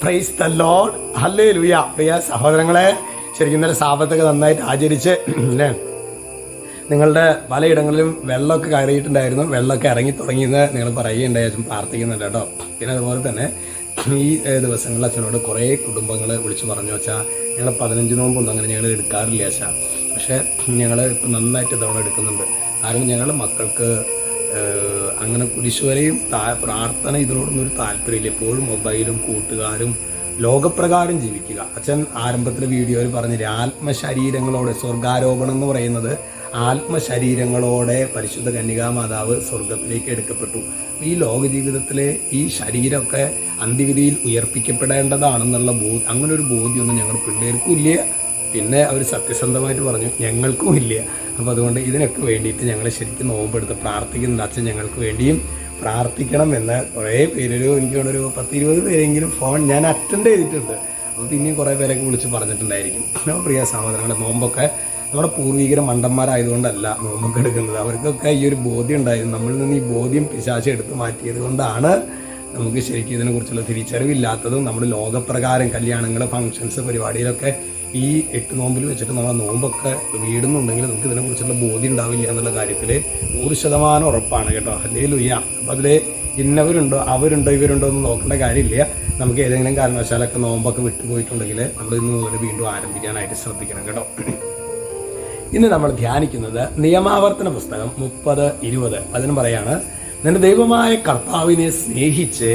Price the lord, hallelujah. പ്രിയ സഹോദരങ്ങളെ, ശരിക്കും ഇന്നലെ സാബത്തൊക്കെ നന്നായിട്ട് ആചരിച്ച് അല്ലേ, നിങ്ങളുടെ പലയിടങ്ങളിലും വെള്ളമൊക്കെ കയറിയിട്ടുണ്ടായിരുന്നു, വെള്ളമൊക്കെ ഇറങ്ങി തുടങ്ങിയെന്ന് നിങ്ങൾ പറയുകയുണ്ടായി. അച്ഛൻ പ്രാർത്ഥിക്കുന്നുണ്ട് കേട്ടോ. പിന്നെ അതുപോലെ തന്നെ ഈ ദിവസങ്ങളിൽ അച്ഛനോട് കുറേ കുടുംബങ്ങൾ വിളിച്ച് പറഞ്ഞു, വെച്ചാൽ ഞങ്ങൾ 15 നോമ്പൊന്നും അങ്ങനെ ഞങ്ങൾ എടുക്കാറില്ല അച്ഛാ, പക്ഷേ ഞങ്ങൾ ഇപ്പം നന്നായിട്ട് തവണ എടുക്കുന്നുണ്ട്. കാരണം ഞങ്ങൾ മക്കൾക്ക് അങ്ങനെ കുരിശുവരെയും പ്രാർത്ഥന ഇതിനോടൊന്നും ഒരു താല്പര്യമില്ല. എപ്പോഴും മൊബൈലും കൂട്ടുകാരും ലോകപ്രകാരം ജീവിക്കുക. അച്ഛൻ ആരംഭത്തിലെ വീഡിയോയിൽ പറഞ്ഞില്ലേ, ആത്മശരീരങ്ങളോടെ സ്വർഗാരോപണം എന്ന് പറയുന്നത് ആത്മശരീരങ്ങളോടെ പരിശുദ്ധ കന്യകാമാതാവ് സ്വർഗത്തിലേക്ക് എടുക്കപ്പെട്ടു. ഈ ലോക ജീവിതത്തിലെ ഈ ശരീരമൊക്കെ അന്ത്യവിധിയിൽ ഉയർപ്പിക്കപ്പെടേണ്ടതാണെന്നുള്ള അങ്ങനെ ഒരു ബോധ്യമൊന്നും ഞങ്ങൾ പിള്ളേർക്കും ഇല്ല. പിന്നെ അവർ സത്യസന്ധമായിട്ട് പറഞ്ഞു ഞങ്ങൾക്കും ഇല്ല. അപ്പോൾ അതുകൊണ്ട് ഇതിനൊക്കെ വേണ്ടിയിട്ട് ഞങ്ങൾ ശരിക്കും നോമ്പെടുത്ത് പ്രാർത്ഥിക്കുന്നുണ്ട്. അച്ഛൻ ഞങ്ങൾക്ക് വേണ്ടിയും പ്രാർത്ഥിക്കണം എന്ന് കുറേ പേരൊരു എനിക്ക് ഒരു 10-20 പേരെങ്കിലും ഫോൺ ഞാൻ അറ്റൻഡ് ചെയ്തിട്ടുണ്ട്. അപ്പോൾ പിന്നെയും കുറേ പേരൊക്കെ വിളിച്ച് പറഞ്ഞിട്ടുണ്ടായിരിക്കും. പ്രിയ സഹോദരങ്ങളുടെ നോമ്പൊക്കെ നമ്മുടെ പൂർവികര മണ്ടന്മാരായതുകൊണ്ടല്ല നോമ്പൊക്കെ എടുക്കുന്നത്. അവർക്കൊക്കെ ഈ ഒരു ബോധ്യം ഉണ്ടായിരുന്നു. നമ്മളിൽ നിന്ന് ഈ ബോധ്യം പിശാച് എടുത്തു മാറ്റിയത് കൊണ്ടാണ് നമുക്ക് ശരിക്കും ഇതിനെക്കുറിച്ചുള്ള തിരിച്ചറിവില്ലാത്തതും. നമ്മുടെ ലോകപ്രകാരം കല്യാണങ്ങൾ, ഫങ്ഷൻസ്, പരിപാടിയിലൊക്കെ ഈ 8 നോമ്പിൽ വെച്ചിട്ട് നമ്മളെ നോമ്പൊക്കെ വീടുന്നുണ്ടെങ്കിൽ നമുക്ക് ഇതിനെക്കുറിച്ചുള്ള ബോധ്യം ഉണ്ടാവില്ല എന്നുള്ള കാര്യത്തിൽ 100% ഉറപ്പാണ് കേട്ടോ. ഹല്ലേലൂയ. അപ്പം അതിൽ ഇന്നവരുണ്ടോ അവരുണ്ടോ ഇവരുണ്ടോ എന്ന് നോക്കേണ്ട കാര്യമില്ല. നമുക്ക് ഏതെങ്കിലും കാരണവശാലൊക്കെ നോമ്പൊക്കെ വിട്ടുപോയിട്ടുണ്ടെങ്കിൽ നമ്മൾ ഇന്ന് മുതൽ വീണ്ടും ആരംഭിക്കാനായിട്ട് ശ്രദ്ധിക്കണം കേട്ടോ. ഇന്ന് നമ്മൾ ധ്യാനിക്കുന്നത് നിയമാവർത്തന പുസ്തകം 30:20. അതിന് പറയാണ്, നിന്റെ ദൈവമായ കർത്താവിനെ സ്നേഹിച്ച്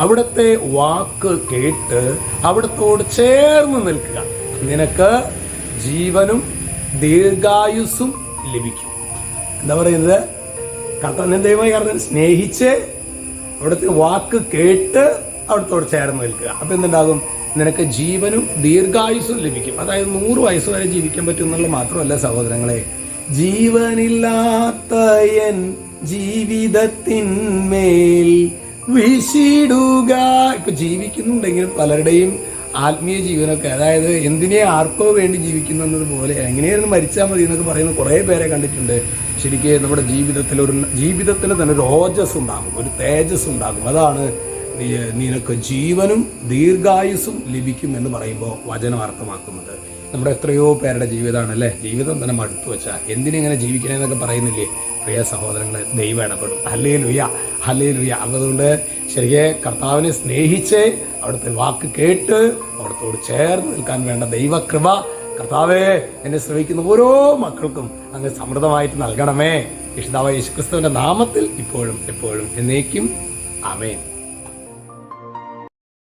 അവിടുത്തെ വാക്ക് കേട്ട് അവിടത്തോട് ചേർന്ന് നിൽക്കുക, നിനക്ക് ജീവനും ദീർഘായുസ്സും ലഭിക്കും. എന്താ പറയുന്നത്? നിന്റെ ദൈവമായ കർത്താവിനെ സ്നേഹിച്ച് അവിടുത്തെ വാക്ക് കേട്ട് അവിടത്തോട് ചേർന്ന് നിൽക്കുക. അപ്പൊ എന്തുണ്ടാകും? നിനക്ക് ജീവനും ദീർഘായുസ്സും ലഭിക്കും. അതായത് 100 വയസ്സ് വരെ ജീവിക്കാൻ പറ്റും എന്നുള്ള മാത്രമല്ല സഹോദരങ്ങളെ, ജീവനില്ലാത്ത എൻ ജീവിതത്തിന്മേൽ വീശിടുക. ഇപ്പൊ ജീവിക്കുന്നുണ്ടെങ്കിലും പലരുടെയും ആത്മീയ ജീവനൊക്കെ, അതായത് എന്തിനെ ആർക്കോ വേണ്ടി ജീവിക്കുന്നു എന്നതുപോലെ എങ്ങനെയായിരുന്നു മരിച്ചാൽ മതി എന്നൊക്കെ പറയുന്ന കുറേ പേരെ കണ്ടിട്ടുണ്ട്. ശരിക്കും നമ്മുടെ ജീവിതത്തിന് തന്നെ ഒരു ഓജസ് ഉണ്ടാകും, ഒരു തേജസ് ഉണ്ടാകും. അതാണ് നിനക്ക് ജീവനും ദീർഘായുസ്സും ലഭിക്കും എന്ന് പറയുമ്പോൾ വചനം അർത്ഥമാക്കുന്നത്. നമ്മുടെ എത്രയോ പേരുടെ ജീവിതമാണ് അല്ലേ, ജീവിതം തന്നെ മടുത്തു വെച്ചാൽ എന്തിനെങ്ങനെ ജീവിക്കണമെന്നൊക്കെ പറയുന്നില്ലേ പ്രിയ സഹോദരങ്ങളെ, ദൈവം ഇടപെടും. Hallelujah, hallelujah. അപ്പോൾ അതുകൊണ്ട് ശരിക്കും കർത്താവിനെ സ്നേഹിച്ച് അവിടുത്തെ വാക്ക് കേട്ട് അവിടത്തോട് ചേർന്ന് നിൽക്കാൻ വേണ്ട ദൈവകൃപ കർത്താവേ എന്നെ ശ്രമിക്കുന്ന ഓരോ മക്കൾക്കും അങ്ങ് സമൃദ്ധമായിട്ട് നൽകണമേ. യേശുക്രിസ്തുവിന്റെ നാമത്തിൽ ഇപ്പോഴും എപ്പോഴും എന്നേക്കും ആമേൻ.